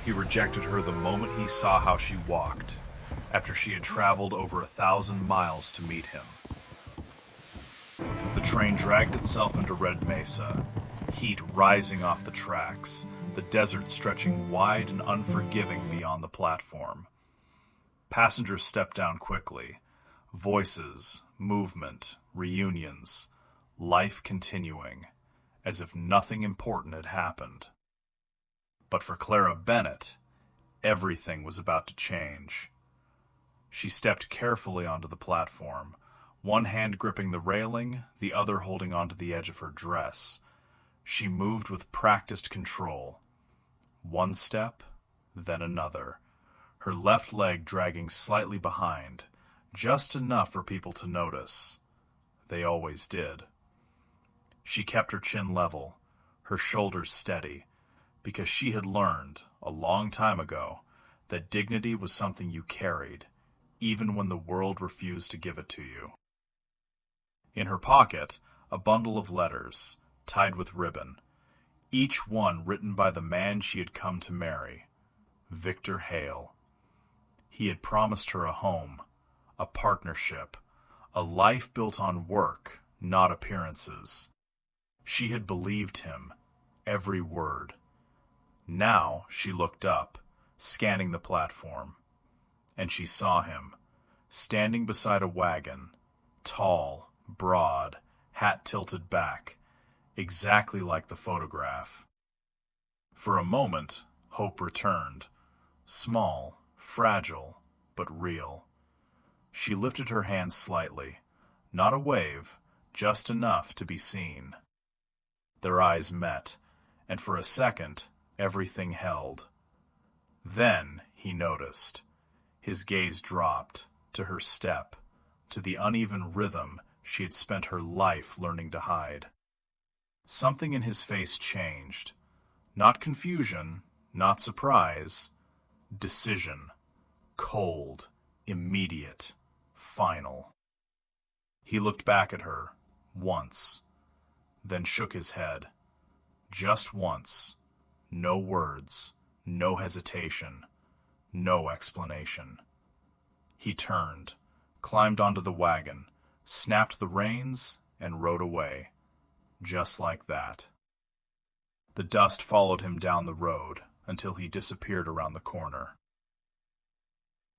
He rejected her the moment he saw how she walked, after she had traveled over 1,000 miles to meet him. The train dragged itself into Red Mesa, heat rising off the tracks, the desert stretching wide and unforgiving beyond the platform. Passengers stepped down quickly. Voices, movement, reunions, life continuing, as if nothing important had happened. But for Clara Bennett, everything was about to change. She stepped carefully onto the platform, one hand gripping the railing, the other holding onto the edge of her dress. She moved with practiced control. One step, then another, her left leg dragging slightly behind, just enough for people to notice. They always did. She kept her chin level, her shoulders steady, because she had learned, a long time ago, that dignity was something you carried, even when the world refused to give it to you. In her pocket, a bundle of letters, tied with ribbon, each one written by the man she had come to marry, Victor Hale. He had promised her a home, a partnership, a life built on work, not appearances. She had believed him, every word. Now she looked up, scanning the platform, and she saw him, standing beside a wagon, tall, broad, hat tilted back, exactly like the photograph. For a moment, hope returned, small, fragile, but real. She lifted her hands slightly, not a wave, just enough to be seen. Their eyes met, and for a second, everything held. Then he noticed. His gaze dropped, to her step, to the uneven rhythm she had spent her life learning to hide. Something in his face changed. Not confusion, not surprise. Decision. Cold, immediate, final. He looked back at her, once, then shook his head. Just once. No words, no hesitation, no explanation. He turned, climbed onto the wagon, snapped the reins, and rode away. Just like that. The dust followed him down the road until he disappeared around the corner.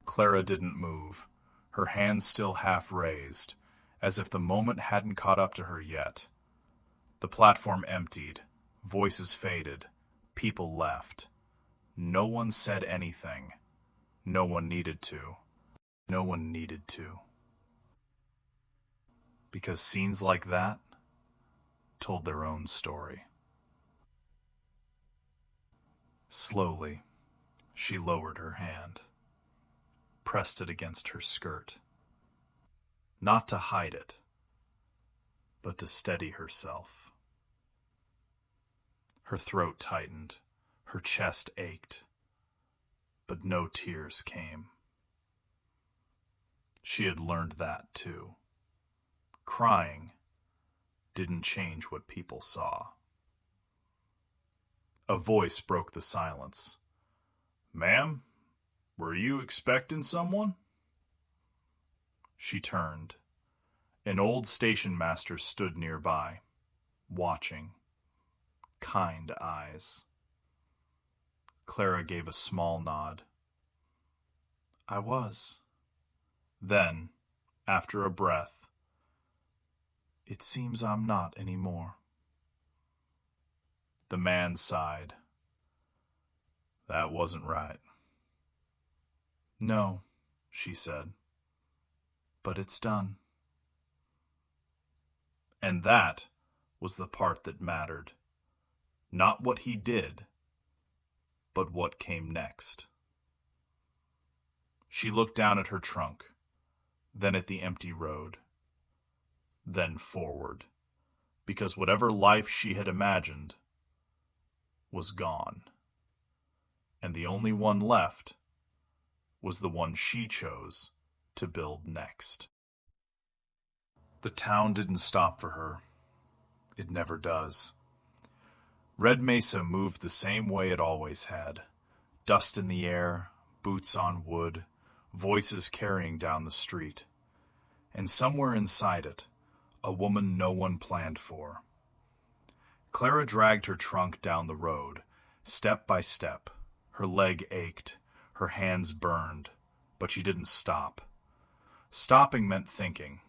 Clara didn't move, her hands still half raised, as if the moment hadn't caught up to her yet. The platform emptied, voices faded, people left. No one said anything. No one needed to. No one needed to. Because scenes like that told their own story. Slowly, she lowered her hand, pressed it against her skirt. Not to hide it, but to steady herself. Her throat tightened, her chest ached, but no tears came. She had learned that too. Crying didn't change what people saw. A voice broke the silence. "Ma'am, were you expecting someone?" She turned. An old station master stood nearby, watching. Kind eyes. Clara gave a small nod. "I was." Then, after a breath, "It seems I'm not anymore." The man sighed. "That wasn't right." "No," she said, "but it's done." And that was the part that mattered. Not what he did, but what came next. She looked down at her trunk, then at the empty road, then forward, because whatever life she had imagined was gone, and the only one left was the one she chose to build next. The town didn't stop for her. It never does. Red Mesa moved the same way it always had, Dust in the air, boots on wood, voices carrying down the street. And somewhere inside it, a woman no one planned for. Clara dragged her trunk down the road, step by step. Her leg ached, her hands burned, but she didn't stop. Stopping meant thinking,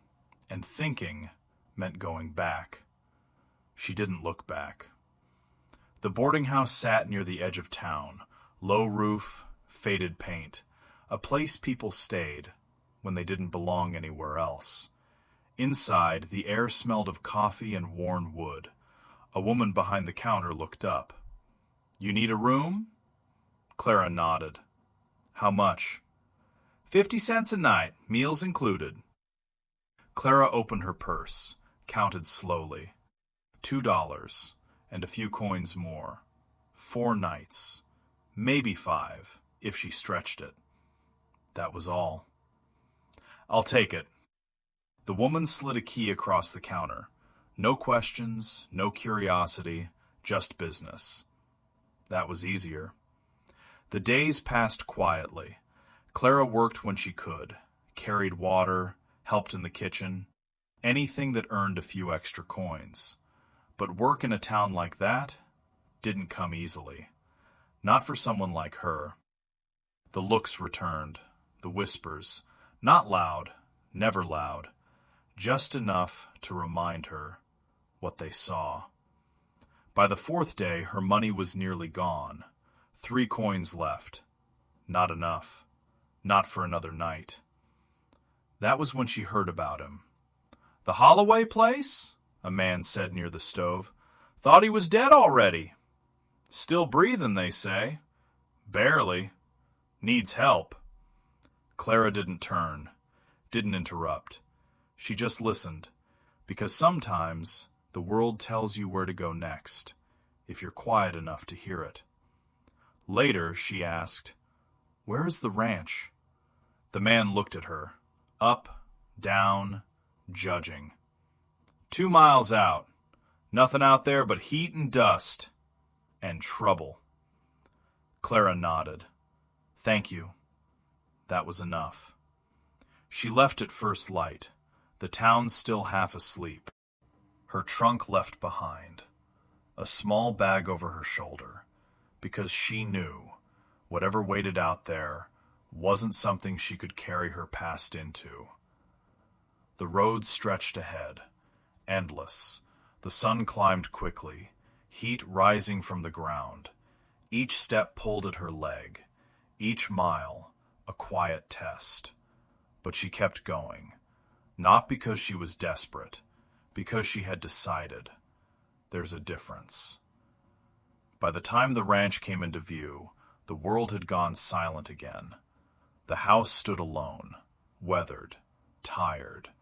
and thinking meant going back. She didn't look back. The boarding house sat near the edge of town, low roof, faded paint, a place people stayed when they didn't belong anywhere else. Inside, the air smelled of coffee and worn wood. A woman behind the counter looked up. "You need a room?" Clara nodded. "How much?" 50 cents a night, meals included." Clara opened her purse, counted slowly. $2, and a few coins more. 4 nights. Maybe 5, if she stretched it. That was all. "I'll take it." The woman slid a key across the counter. No questions, no curiosity, just business. That was easier. The days passed quietly. Clara worked when she could, carried water, helped in the kitchen, anything that earned a few extra coins. But work in a town like that didn't come easily. Not for someone like her. The looks returned, the whispers, not loud, never loud, just enough to remind her what they saw. By the 4th day, her money was nearly gone. 3 coins left. Not enough. Not for another night. That was when she heard about him. "The Holloway place?" a man said near the stove. "Thought he was dead already." "Still breathing, they say." "Barely. Needs help." Clara didn't turn, didn't interrupt. She just listened, because sometimes the world tells you where to go next, if you're quiet enough to hear it. Later, she asked, "Where is the ranch?" The man looked at her, up, down, judging. 2 miles out. Nothing out there but heat and dust. And trouble. Clara nodded. "Thank you." That was enough. She left at first light, the town still half asleep. Her trunk left behind, a small bag over her shoulder, because she knew whatever waited out there wasn't something she could carry her past into. The road stretched ahead, endless. The sun climbed quickly, heat rising from the ground. Each step pulled at her leg, each mile a quiet test. But she kept going, not because she was desperate, because she had decided. There's a difference. By the time the ranch came into view, the world had gone silent again. The house stood alone, weathered, tired,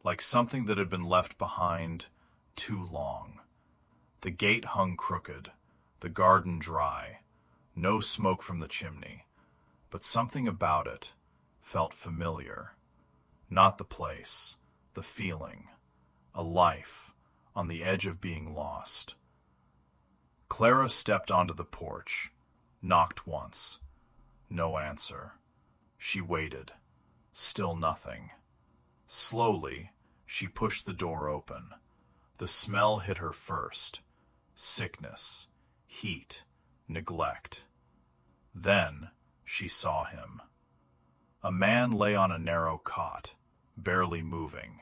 like something that had been left behind too long. The gate hung crooked, the garden dry, no smoke from the chimney, but something about it felt familiar. Not the place, the feeling, a life on the edge of being lost. Clara stepped onto the porch, knocked once. No answer. She waited. Still nothing. Slowly, she pushed the door open. The smell hit her first. Sickness, heat, neglect. Then she saw him. A man lay on a narrow cot, barely moving,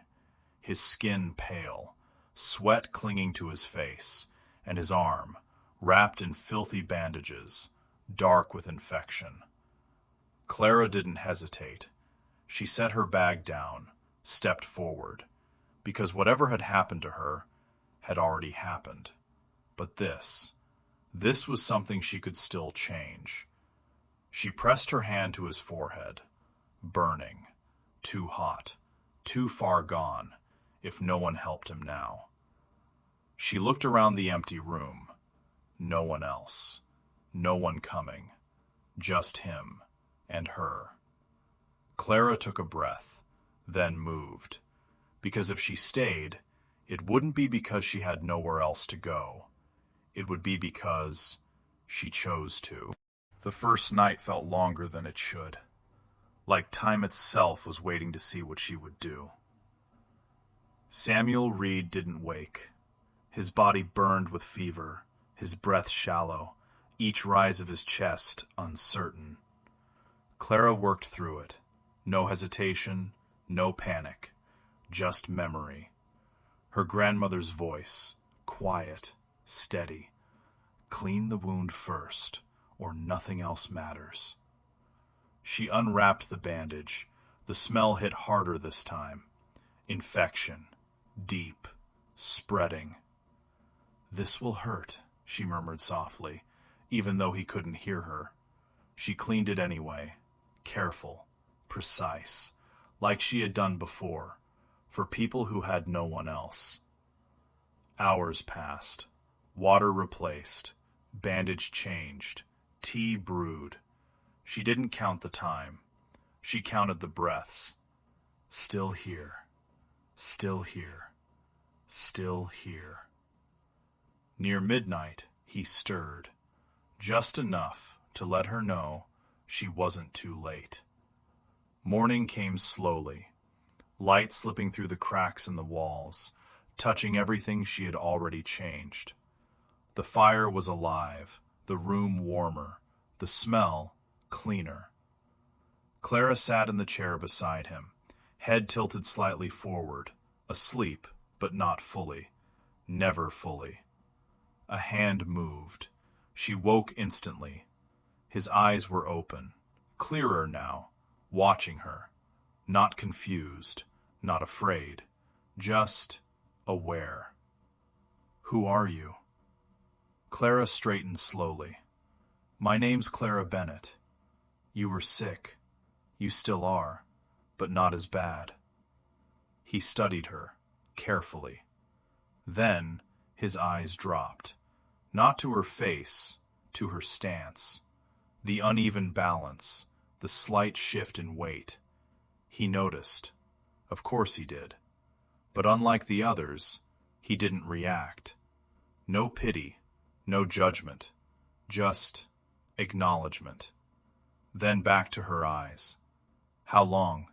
his skin pale, sweat clinging to his face, and his arm, wrapped in filthy bandages, dark with infection. Clara didn't hesitate. She set her bag down, stepped forward, because whatever had happened to her had already happened. But this was something she could still change. She pressed her hand to his forehead, burning, too hot, too far gone, if no one helped him now. She looked around the empty room. No one else. No one coming. Just him and her. Clara took a breath, then moved. Because if she stayed, it wouldn't be because she had nowhere else to go. It would be because she chose to. The first night felt longer than it should, like time itself was waiting to see what she would do. Samuel Reed didn't wake. His body burned with fever, his breath shallow, each rise of his chest uncertain. Clara worked through it. No hesitation, no panic, just memory. Her grandmother's voice, quiet, steady. Clean the wound first, or nothing else matters. She unwrapped the bandage. The smell hit harder this time. Infection. Deep. Spreading. "This will hurt," she murmured softly, even though he couldn't hear her. She cleaned it anyway. Careful. Precise. Like she had done before. For people who had no one else. Hours passed. Water replaced. Bandage changed. Tea brewed. She didn't count the time. She counted the breaths. Still here. Still here. Still here. Near midnight, he stirred. Just enough to let her know she wasn't too late. Morning came slowly. Light slipping through the cracks in the walls, touching everything she had already changed. The fire was alive, the room warmer, the smell cleaner. Clara sat in the chair beside him, head tilted slightly forward, asleep, but not fully, never fully. A hand moved. She woke instantly. His eyes were open, clearer now, watching her, not confused, not afraid, just aware. "Who are you?" Clara straightened slowly. "My name's Clara Bennett. You were sick. You still are, but not as bad." He studied her, carefully. Then his eyes dropped, not to her face, to her stance. The uneven balance, the slight shift in weight. He noticed. Of course he did. But unlike the others, he didn't react. No pity, no judgment, just acknowledgement. Then back to her eyes. "How long?"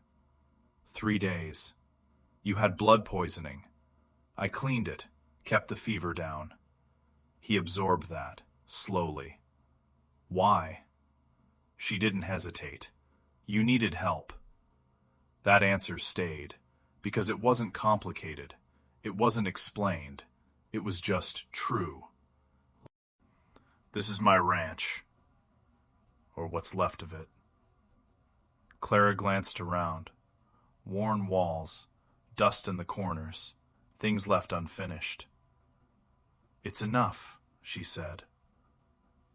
3 days. "You had blood poisoning. I cleaned it, kept the fever down." He absorbed that, slowly. "Why?" She didn't hesitate. "You needed help." That answer stayed, because it wasn't complicated. It wasn't explained. It was just true. "This is my ranch. Or what's left of it." Clara glanced around. Worn walls, dust in the corners, things left unfinished. "It's enough," she said.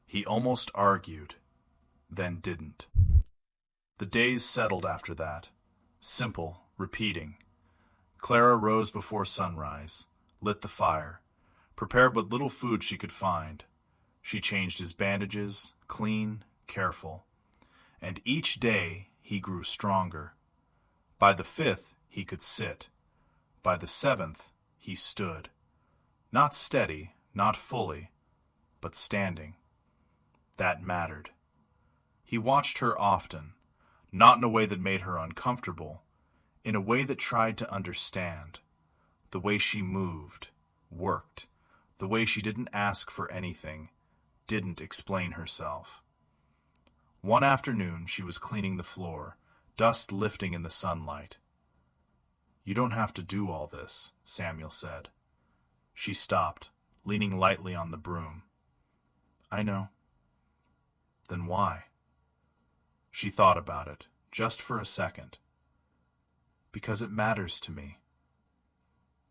He almost argued, then didn't. The days settled after that. Simple, repeating. Clara rose before sunrise, lit the fire, prepared what little food she could find. She changed his bandages, clean, careful. And each day he grew stronger. By the 5th he could sit. By the 7th he stood. Not steady, not fully, but standing. That mattered. He watched her often, not in a way that made her uncomfortable, in a way that tried to understand. The way she moved, worked, the way she didn't ask for anything, didn't explain herself. One afternoon she was cleaning the floor, dust lifting in the sunlight. "You don't have to do all this," Samuel said. She stopped, leaning lightly on the broom. "I know." "Then why?" She thought about it, just for a second. "Because it matters to me."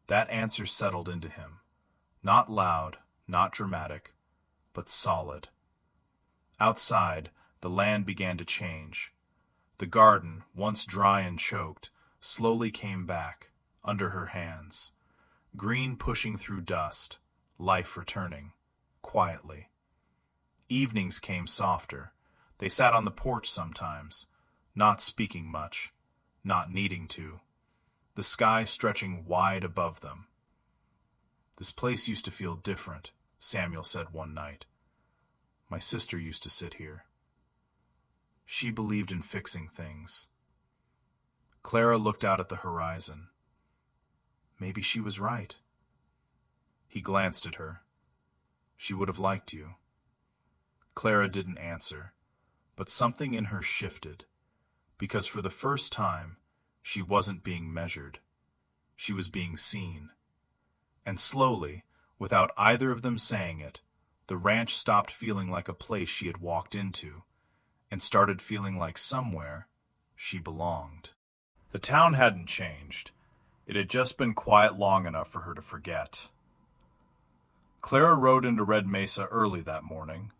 That answer settled into him. Not loud, not dramatic, but solid. Outside, the land began to change. The garden, once dry and choked, slowly came back, under her hands. Green pushing through dust, life returning, quietly. Evenings came softer. They sat on the porch sometimes, not speaking much, not needing to. The sky stretching wide above them. "This place used to feel different," Samuel said one night. "My sister used to sit here." She believed in fixing things. Clara looked out at the horizon. Maybe she was right. He glanced at her. She would have liked you. Clara didn't answer, but something in her shifted, because for the first time, she wasn't being measured. She was being seen. And slowly, without either of them saying it, the ranch stopped feeling like a place she had walked into, and started feeling like somewhere she belonged. The town hadn't changed. It had just been quiet long enough for her to forget. Clara rode into Red Mesa early that morning,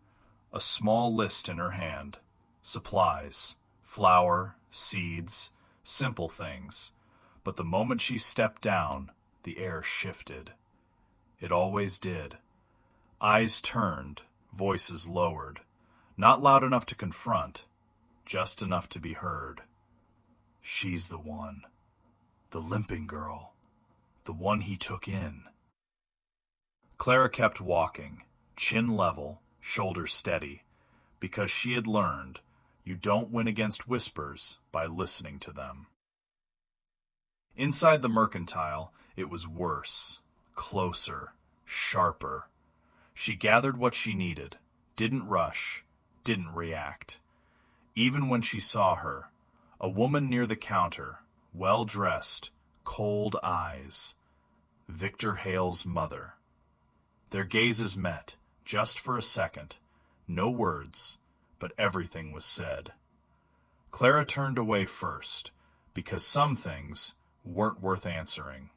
a small list in her hand. Supplies, flour, seeds, simple things. But the moment she stepped down, the air shifted. It always did. Eyes turned, voices lowered. Not loud enough to confront, just enough to be heard. She's the one. The limping girl. The one he took in. Clara kept walking, chin level, shoulders steady, because she had learned you don't win against whispers by listening to them. Inside the mercantile, it was worse, closer, sharper. She gathered what she needed, didn't rush, didn't react. Even when she saw her, a woman near the counter, well-dressed, cold eyes. Victor Hale's mother. Their gazes met, just for a second. No words, but everything was said. Clara turned away first, because some things weren't worth answering.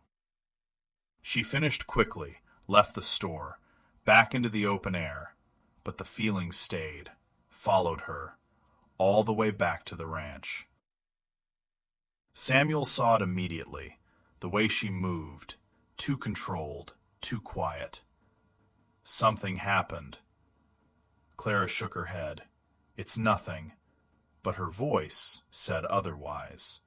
She finished quickly, left the store, back into the open air, but the feeling stayed, followed her, all the way back to the ranch. Samuel saw it immediately, the way she moved, too controlled, too quiet. Something happened. Clara shook her head. It's nothing, but her voice said otherwise.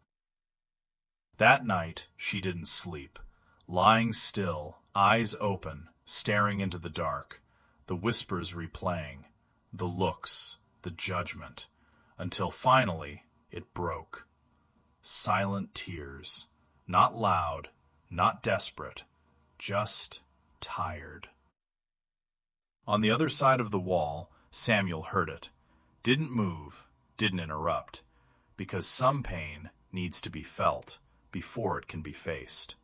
That night, she didn't sleep, lying still, eyes open, staring into the dark, the whispers replaying, the looks, the judgment, until finally it broke. Silent tears, not loud, not desperate, just tired. On the other side of the wall, Samuel heard it. Didn't move, didn't interrupt, because some pain needs to be felt before it can be faced.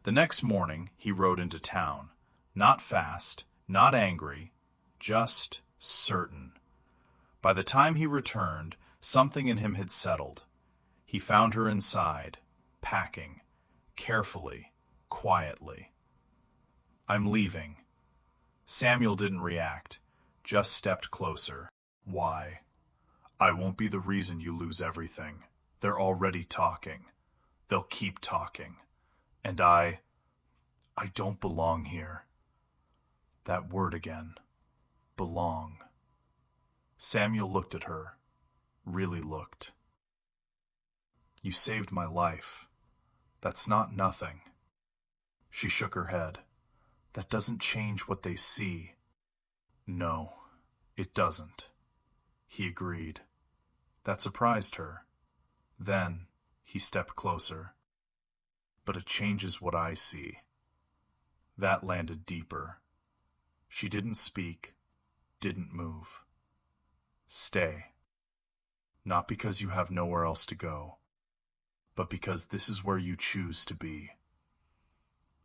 The next morning, he rode into town, not fast, not angry, just certain. By the time he returned, something in him had settled. He found her inside, packing, carefully, quietly. I'm leaving. Samuel didn't react, just stepped closer. Why? I won't be the reason you lose everything. They're already talking. They'll keep talking. And I don't belong here. That word again. Belong. Samuel looked at her. Really looked. You saved my life. That's not nothing. She shook her head. That doesn't change what they see. No, it doesn't. He agreed. That surprised her. Then he stepped closer. But it changes what I see. That landed deeper. She didn't speak, didn't move. Stay. Not because you have nowhere else to go, but because this is where you choose to be.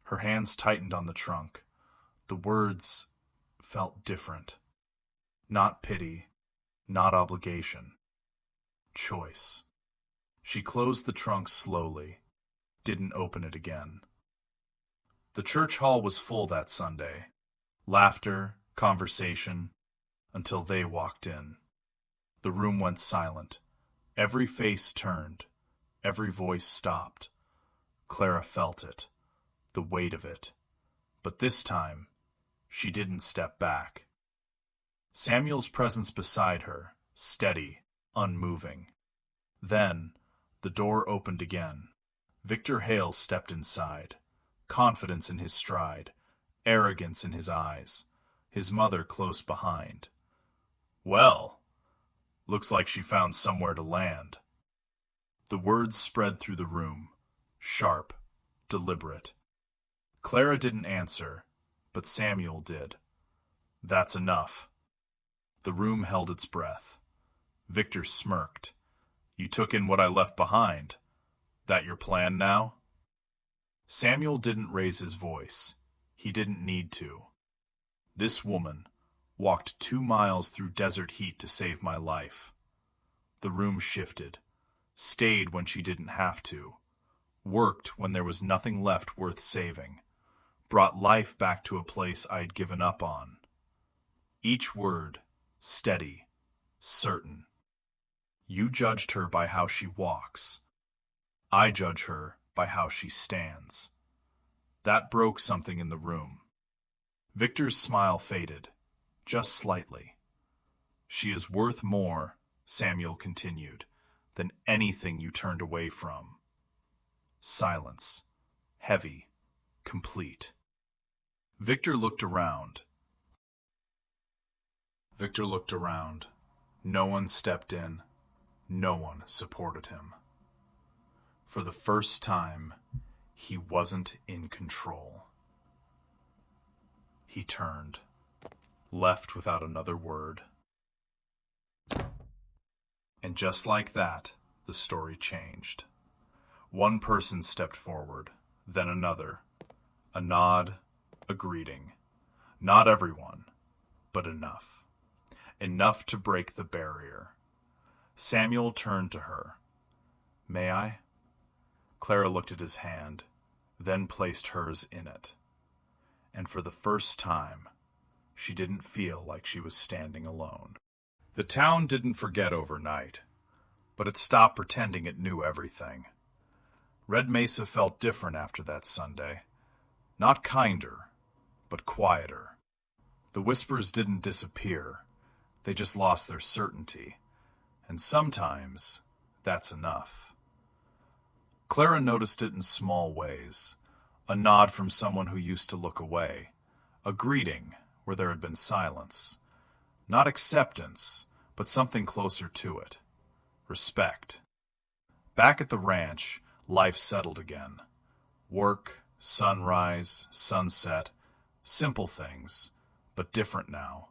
Her hands tightened on the trunk. The words felt different. Not pity, not obligation. Choice. She closed the trunk slowly, didn't open it again. The church hall was full that Sunday. Laughter, conversation, until they walked in. The room went silent. Every face turned. Every voice stopped. Clara felt it, the weight of it. But this time, she didn't step back. Samuel's presence beside her, steady, unmoving. Then, the door opened again. Victor Hale stepped inside, confidence in his stride, arrogance in his eyes, his mother close behind. Well, Looks like she found somewhere to land. The words spread through the room, sharp, deliberate. Clara didn't answer, but Samuel did. That's enough. The room held its breath. Victor smirked. You took in what I left behind. That your plan now? Samuel didn't raise his voice. He didn't need to. This woman walked 2 miles through desert heat to save my life. The room shifted, stayed when she didn't have to, worked when there was nothing left worth saving, brought life back to a place I'd given up on. Each word, steady, certain. You judged her by how she walks. I judge her by how she stands. That broke something in the room. Victor's smile faded, just slightly. She is worth more, Samuel continued, than anything you turned away from. Silence. Heavy. Complete. Victor looked around. No one stepped in. No one supported him. For the first time, he wasn't in control. He turned, left without another word. And just like that, the story changed. One person stepped forward, then another. A nod, a greeting. Not everyone, but enough. Enough to break the barrier. Samuel turned to her. May I? Clara looked at his hand, then placed hers in it. And for the first time, she didn't feel like she was standing alone. The town didn't forget overnight, but it stopped pretending it knew everything. Red Mesa felt different after that Sunday. Not kinder, but quieter. The whispers didn't disappear. They just lost their certainty. And sometimes, that's enough. Clara noticed it in small ways. A nod from someone who used to look away. A greeting where there had been silence. Not acceptance, but something closer to it. Respect. Back at the ranch, life settled again. Work, sunrise, sunset, simple things, but different now.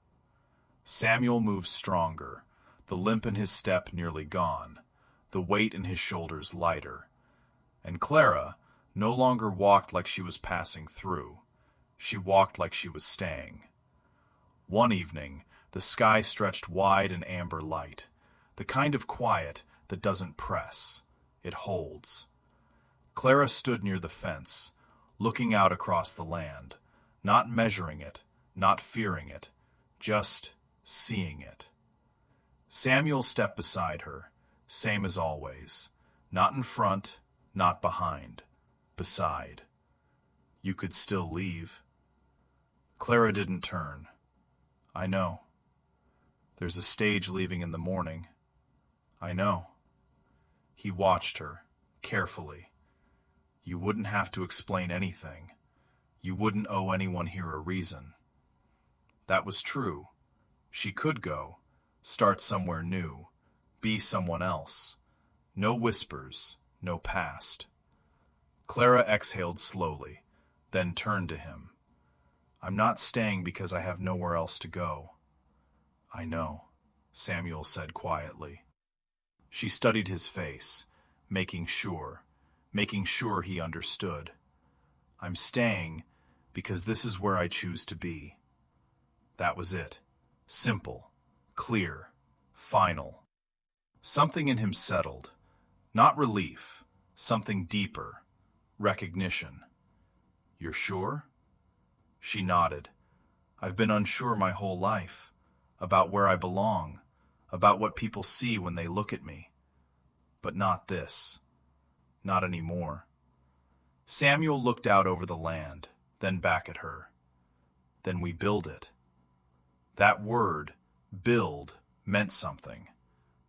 Samuel moved stronger, the limp in his step nearly gone, the weight in his shoulders lighter. And Clara no longer walked like she was passing through. She walked like she was staying. One evening, the sky stretched wide in amber light, the kind of quiet that doesn't press, it holds. Clara stood near the fence, looking out across the land, not measuring it, not fearing it, just seeing it. Samuel stepped beside her, same as always, not in front, not behind, beside. You could still leave. Clara didn't turn. I know. There's a stage leaving in the morning. I know. He watched her, carefully. You wouldn't have to explain anything. You wouldn't owe anyone here a reason. That was true. She could go, start somewhere new, be someone else. No whispers, no past. Clara exhaled slowly, then turned to him. I'm not staying because I have nowhere else to go. I know, Samuel said quietly. She studied his face, making sure he understood. I'm staying because this is where I choose to be. That was it. Simple, clear, final. Something in him settled. Not relief, something deeper. Recognition. You're sure? She nodded. I've been unsure my whole life. About where I belong. About what people see when they look at me. But not this. Not anymore. Samuel looked out over the land, then back at her. Then we build it. That word, build, meant something.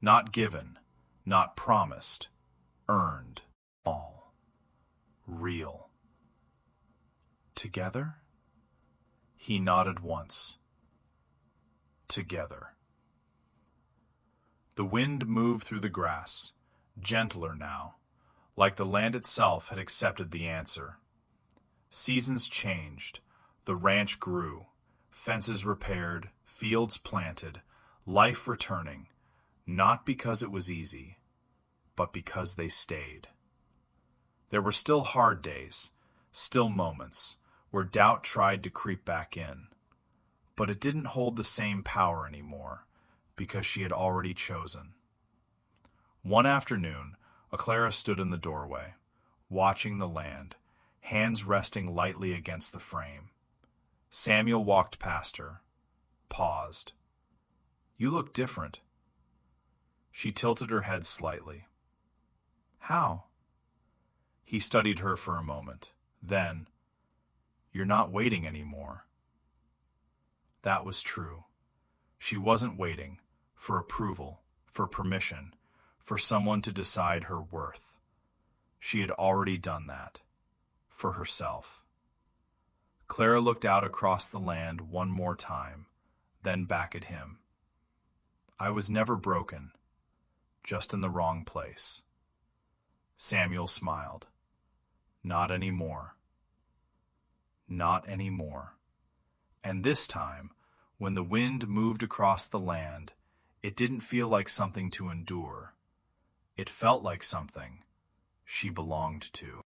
Not given, not promised, earned. All. Real. Together? He nodded once. Together. The wind moved through the grass, gentler now, like the land itself had accepted the answer. Seasons changed, the ranch grew, fences repaired, fields planted, life returning, not because it was easy, but because they stayed. There were still hard days, still moments, where doubt tried to creep back in. But it didn't hold the same power anymore, because she had already chosen. One afternoon, Clara stood in the doorway, watching the land, hands resting lightly against the frame. Samuel walked past her, paused. "You look different." She tilted her head slightly. "How?" He studied her for a moment. Then, "You're not waiting anymore." That was true. She wasn't waiting for approval, for permission, for someone to decide her worth. She had already done that. For herself. Clara looked out across the land one more time, then back at him. "I was never broken, just in the wrong place." Samuel smiled. "Not anymore. Not anymore." And this time, when the wind moved across the land, it didn't feel like something to endure. It felt like something she belonged to.